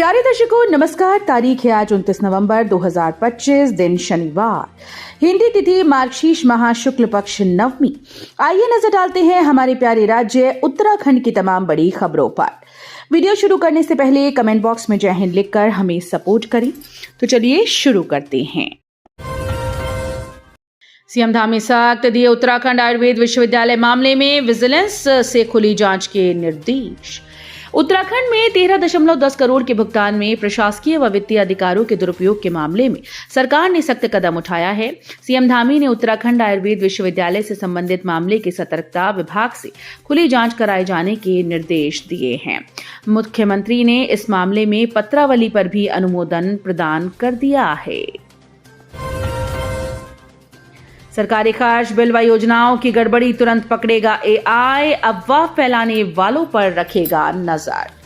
प्यारे दर्शकों नमस्कार। तारीख है आज 29 नवंबर 2025, दिन शनिवार, हिंदी तिथि मार्गशीर्ष माह शुक्ल पक्ष नवमी। आइए नजर डालते हैं हमारे प्यारे राज्य उत्तराखंड की तमाम बड़ी खबरों पर। वीडियो शुरू करने से पहले कमेंट बॉक्स में जय हिंद लिखकर हमें सपोर्ट करें। तो चलिए शुरू करते हैं। सीएम धामी सख्त दिए उत्तराखंड आयुर्वेद विश्वविद्यालय मामले में विजिलेंस से खुली जांच के निर्देश। उत्तराखंड में 13.10 करोड़ के भुगतान में प्रशासकीय व वित्तीय अधिकारों के दुरुपयोग के मामले में सरकार ने सख्त कदम उठाया है। सीएम धामी ने उत्तराखंड आयुर्वेद विश्वविद्यालय से संबंधित मामले की सतर्कता विभाग से खुली जांच कराए जाने के निर्देश दिए हैं। मुख्यमंत्री ने इस मामले में पत्रावली पर भी अनुमोदन प्रदान कर दिया है। सरकारी खर्च बिल व योजनाओं की गड़बड़ी तुरंत पकड़ेगा एआई, अफवाह फैलाने वालों पर रखेगा नजर।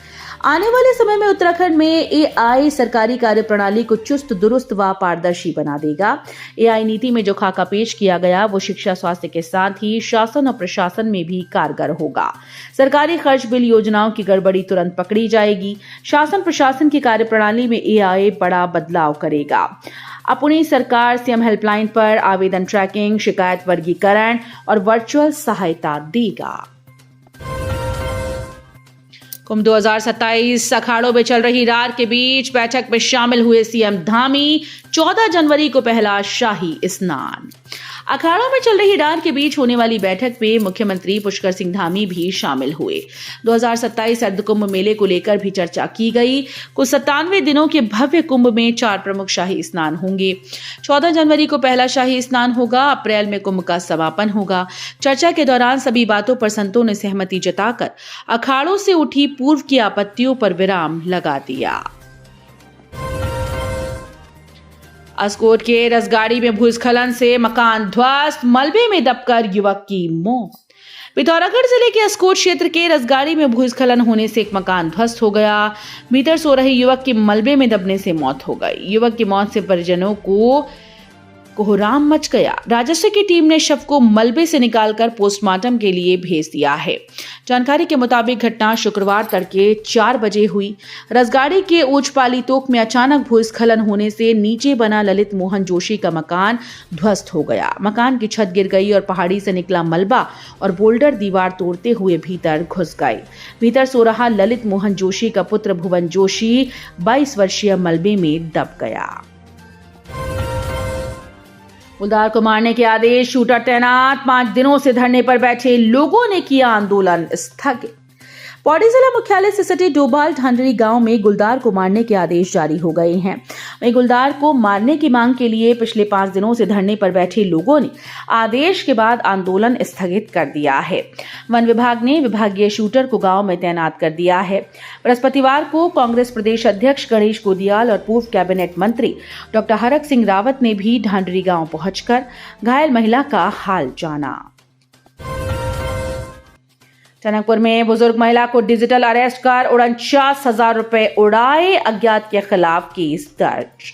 आने वाले समय में उत्तराखंड में एआई सरकारी कार्यप्रणाली को चुस्त दुरुस्त व पारदर्शी बना देगा। एआई नीति में जो खाका पेश किया गया वो शिक्षा स्वास्थ्य के साथ ही शासन और प्रशासन में भी कारगर होगा। सरकारी खर्च बिल योजनाओं की गड़बड़ी तुरंत पकड़ी जाएगी। शासन प्रशासन की कार्यप्रणाली में एआई बड़ा बदलाव करेगा। अपनी सरकार सीएम हेल्पलाइन पर आवेदन ट्रैकिंग, शिकायत वर्गीकरण और वर्चुअल सहायता देगा। कुंभ 2027 अखाड़ों में चल रही रार के बीच बैठक में शामिल हुए सीएम धामी। 14 जनवरी को पहला शाही स्नान। अखाड़ों में चल रही रार के बीच होने वाली बैठक में मुख्यमंत्री पुष्कर सिंह धामी भी शामिल हुए। 2027 अर्ध कुंभ मेले को लेकर भी चर्चा की गई। कुल 97 दिनों के भव्य कुंभ में 4 प्रमुख शाही स्नान होंगे। 14 जनवरी को पहला शाही स्नान होगा। अप्रैल में कुंभ का समापन होगा। चर्चा के दौरान सभी बातों पर संतों ने सहमति जताकर अखाड़ों से उठी पूर्व की आपत्तियों पर विराम लगा दिया। अस्कोट के रसगाड़ी में भूस्खलन से मकान ध्वस्त, मलबे में दबकर युवक की मौत। पिथौरागढ़ जिले के अस्कोट क्षेत्र के रसगाड़ी में भूस्खलन होने से एक मकान ध्वस्त हो गया। भीतर सो रहे युवक की मलबे में दबने से मौत हो गई। युवक की मौत से परिजनों को कोहराम मच गया। राजस्व की टीम ने शव को मलबे से निकालकर पोस्टमार्टम के लिए भेज दिया है। जानकारी के मुताबिक घटना शुक्रवार तड़के 4 बजे हुई। रसगाड़ी के ऊंचपाली तोक में अचानक भूस्खलन होने से नीचे बना ललित मोहन जोशी का मकान ध्वस्त हो गया। मकान की छत गिर गई और पहाड़ी से निकला मलबा और बोल्डर दीवार तोड़ते हुए भीतर घुस गए। भीतर सो रहा ललित मोहन जोशी का पुत्र भुवन जोशी 22 वर्षीय मलबे में दब गया। गुलदार को मारने के आदेश, शूटर तैनात। 5 दिनों से धरने पर बैठे लोगों ने किया आंदोलन स्थगित। पौड़ी जिला मुख्यालय से सटे डोभाल ढांडरी गांव में गुलदार को मारने के आदेश जारी हो गए हैं। वहीं गुलदार को मारने की मांग के लिए पिछले 5 दिनों से धरने पर बैठे लोगों ने आदेश के बाद आंदोलन स्थगित कर दिया है। वन विभाग ने विभागीय शूटर को गांव में तैनात कर दिया है। बृहस्पतिवार को कांग्रेस प्रदेश अध्यक्ष गणेश गोदियाल और पूर्व कैबिनेट मंत्री डॉक्टर हरक सिंह रावत ने भी ढांडरी गांव पहुंचकर घायल महिला का हाल जाना। टनकपुर में बुजुर्ग महिला को डिजिटल अरेस्ट कर 49,000 रुपए उड़ाए, अज्ञात के खिलाफ केस दर्ज।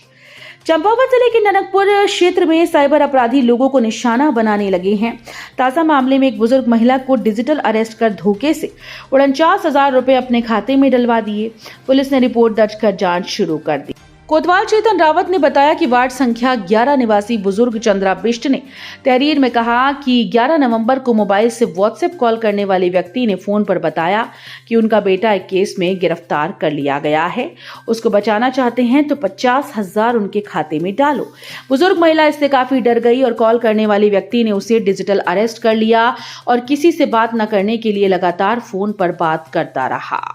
चंपावत जिले के टनकपुर क्षेत्र में साइबर अपराधी लोगों को निशाना बनाने लगे हैं। ताजा मामले में एक बुजुर्ग महिला को डिजिटल अरेस्ट कर धोखे से 49,000 रुपए अपने खाते में डलवा दिए। पुलिस ने रिपोर्ट दर्ज कर जांच शुरू कर दी। कोतवाल चेतन रावत ने बताया कि वार्ड संख्या 11 निवासी बुजुर्ग चंद्रा बिष्ट ने तहरीर में कहा कि 11 नवंबर को मोबाइल से व्हाट्सएप कॉल करने वाले व्यक्ति ने फोन पर बताया कि उनका बेटा एक केस में गिरफ्तार कर लिया गया है। उसको बचाना चाहते हैं तो 50,000 उनके खाते में डालो। बुजुर्ग महिला इससे काफी डर गई और कॉल करने वाले व्यक्ति ने उसे डिजिटल अरेस्ट कर लिया और किसी से बात न करने के लिए लगातार फोन पर बात करता रहा।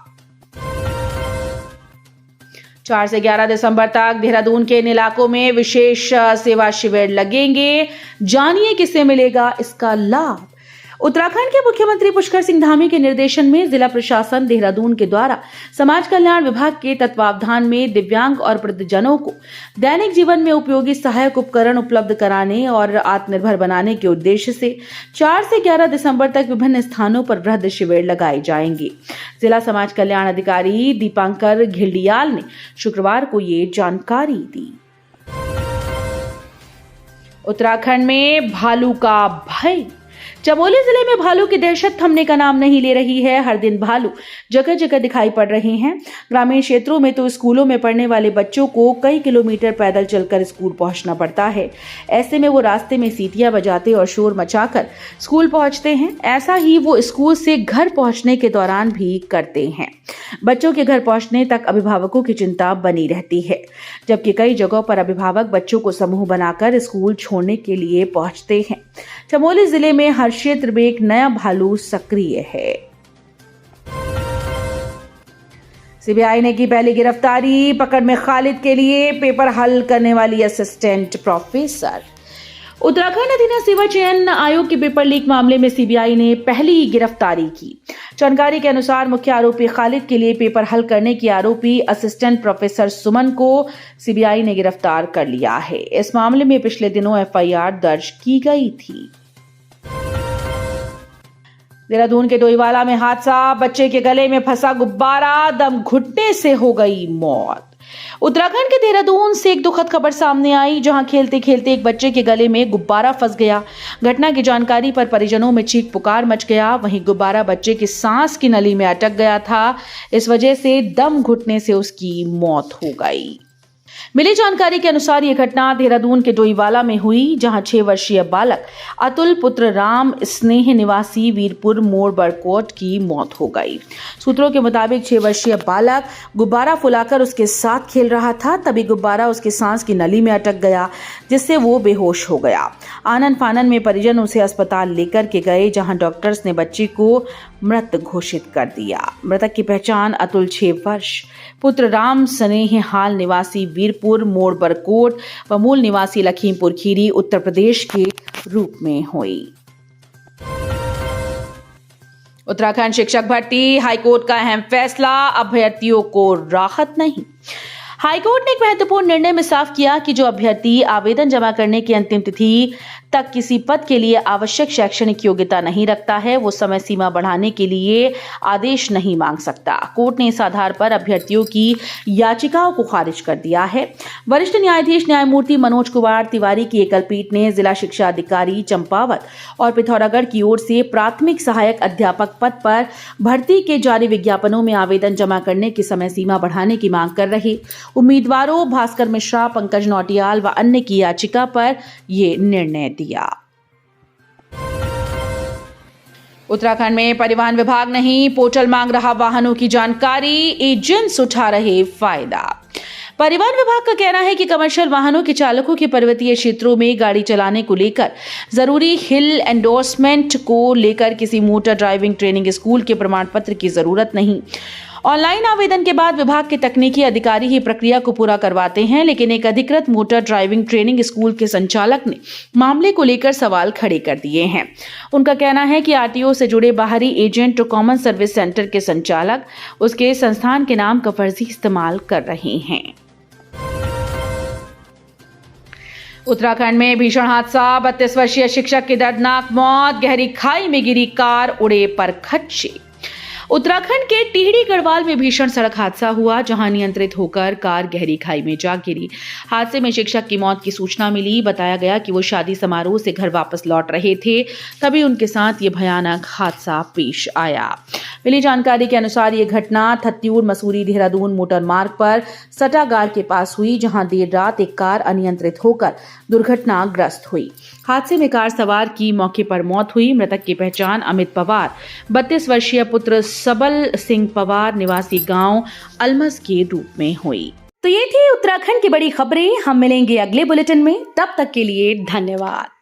4 से 11 दिसंबर तक देहरादून के इन इलाकों में विशेष सेवा शिविर लगेंगे। जानिए किसे मिलेगा इसका लाभ। उत्तराखंड के मुख्यमंत्री पुष्कर सिंह धामी के निर्देशन में जिला प्रशासन देहरादून के द्वारा समाज कल्याण विभाग के तत्वावधान में दिव्यांग और वृद्धजनों को दैनिक जीवन में उपयोगी सहायक उपकरण उपलब्ध कराने और आत्मनिर्भर बनाने के उद्देश्य से 4 से 11 दिसंबर तक विभिन्न स्थानों पर वृद्ध शिविर लगाए जाएंगे। जिला समाज कल्याण अधिकारी दीपांकर घिल्डियाल ने शुक्रवार को ये जानकारी दी। उत्तराखंड में भालू का भय। चमोली जिले में भालू की दहशत थमने का नाम नहीं ले रही है। हर दिन भालू जगह जगह दिखाई पड़ रहे हैं। ग्रामीण क्षेत्रों में तो स्कूलों में पढ़ने वाले बच्चों को कई किलोमीटर पैदल चलकर स्कूल पहुंचना पड़ता है। ऐसे में वो रास्ते में सीटियां बजाते और शोर मचाकर स्कूल पहुंचते हैं। ऐसा ही वो स्कूल से घर पहुंचने के दौरान भी करते हैं। बच्चों के घर पहुंचने तक अभिभावकों की चिंता बनी रहती है, जबकि कई जगहों पर अभिभावक बच्चों को समूह बनाकर स्कूल छोड़ने के लिए पहुंचते हैं। चमोली जिले में हर क्षेत्र में एक नया भालू सक्रिय है। सीबीआई ने की पहली गिरफ्तारी। पकड़ में खालिद के लिए पेपर हल करने वाली असिस्टेंट प्रोफेसर। उत्तराखंड अधीनस्थ सेवा चयन आयोग के पेपर लीक मामले में सीबीआई ने पहली गिरफ्तारी की। जानकारी के अनुसार मुख्य आरोपी खालिद के लिए पेपर हल करने की आरोपी असिस्टेंट प्रोफेसर सुमन को सीबीआई ने गिरफ्तार कर लिया है। इस मामले में पिछले दिनों एफआईआर दर्ज की गई थी। देहरादून के डोईवाला में हादसा। बच्चे के गले में फंसा गुब्बारा, दम घुटने से हो गई मौत। उत्तराखंड के देहरादून से एक दुखद खबर सामने आई, जहां खेलते खेलते एक बच्चे के गले में गुब्बारा फंस गया। घटना की जानकारी पर परिजनों में चीख पुकार मच गया। वहीं गुब्बारा बच्चे की सांस की नली में अटक गया था। इस वजह से दम घुटने से उसकी मौत हो गई। मिली जानकारी के अनुसार यह घटना देहरादून के डोईवाला में हुई, जहां 6 वर्षीय बालक अतुल पुत्र राम स्नेह निवासी वीरपुर मोड़ बड़कोट की मौत हो गई। सूत्रों के मुताबिक 6 वर्षीय बालक गुब्बारा फुलाकर उसके साथ खेल रहा था। तभी गुब्बारा उसकी सांस की नली में अटक गया, जिससे वो बेहोश हो गया। आनन फानन में परिजन उसे अस्पताल लेकर के गए, जहां डॉक्टर्स ने बच्चे को मृत घोषित कर दिया। मृतक की पहचान अतुल 6 वर्ष, पुत्र राम स्नेह हाल निवासी वीरपुर मोड़ बरकोट व मूल निवासी लखीमपुर खीरी उत्तर प्रदेश के रूप में हुई। उत्तराखंड शिक्षक भर्ती। हाईकोर्ट का अहम फैसला, अभ्यर्थियों को राहत नहीं। हाईकोर्ट ने एक महत्वपूर्ण निर्णय में साफ किया कि जो अभ्यर्थी आवेदन जमा करने की अंतिम तिथि तक किसी पद के लिए आवश्यक शैक्षणिक योग्यता नहीं रखता है, वो समय सीमा बढ़ाने के लिए आदेश नहीं मांग सकता। कोर्ट ने इस आधार पर अभ्यर्थियों की याचिकाओं को खारिज कर दिया है। वरिष्ठ न्यायाधीश न्यायमूर्ति मनोज कुमार तिवारी की एकल पीठ ने जिला शिक्षा अधिकारी चंपावत और पिथौरागढ़ की ओर से प्राथमिक सहायक अध्यापक पद पर भर्ती के जारी विज्ञापनों में आवेदन जमा करने की समय सीमा बढ़ाने की मांग कर रहे उम्मीदवारों भास्कर मिश्रा, पंकज नौटियाल व अन्य की याचिका पर यह निर्णय दिया। उत्तराखंड में परिवहन विभाग नहीं, पोर्टल मांग रहा वाहनों की जानकारी, एजेंट्स उठा रहे फायदा। परिवहन विभाग का कहना है कि कमर्शियल वाहनों के चालकों के पर्वतीय क्षेत्रों में गाड़ी चलाने को लेकर जरूरी हिल एंडोर्समेंट को लेकर किसी मोटर ड्राइविंग ट्रेनिंग स्कूल के प्रमाण पत्र की जरूरत नहीं। ऑनलाइन आवेदन के बाद विभाग के तकनीकी अधिकारी ही प्रक्रिया को पूरा करवाते हैं, लेकिन एक अधिकृत मोटर ड्राइविंग ट्रेनिंग स्कूल के संचालक ने मामले को लेकर सवाल खड़े कर दिए हैं। उनका कहना है कि आरटीओ से जुड़े बाहरी एजेंट और कॉमन सर्विस सेंटर के संचालक उसके संस्थान के नाम का फर्जी इस्तेमाल कर रहे हैं। उत्तराखंड में भीषण हादसा। 32 वर्षीय शिक्षक की दर्दनाक मौत। गहरी खाई में गिरी कार, उड़े परखच्चे। उत्तराखंड के टिहरी गढ़वाल में भीषण सड़क हादसा हुआ, जहां नियंत्रित होकर कार गहरी खाई में जा गिरी। हादसे में शिक्षक की मौत की सूचना मिली। बताया गया कि वो शादी समारोह से घर वापस लौट रहे थे, तभी उनके साथ ये भयानक हादसा पेश आया। मिली जानकारी के अनुसार ये घटना थत्यूर मसूरी देहरादून मोटर मार्ग पर सटागार के पास हुई, जहां देर रात एक कार अनियंत्रित होकर दुर्घटनाग्रस्त हुई। हादसे में कार सवार की मौके पर मौत हुई। मृतक की पहचान अमित पवार, 32 वर्षीय पुत्र सबल सिंह पवार निवासी गांव अलमस के रूप में हुई। तो ये थी उत्तराखंड की बड़ी खबरें। हम मिलेंगे अगले बुलेटिन में, तब तक के लिए धन्यवाद।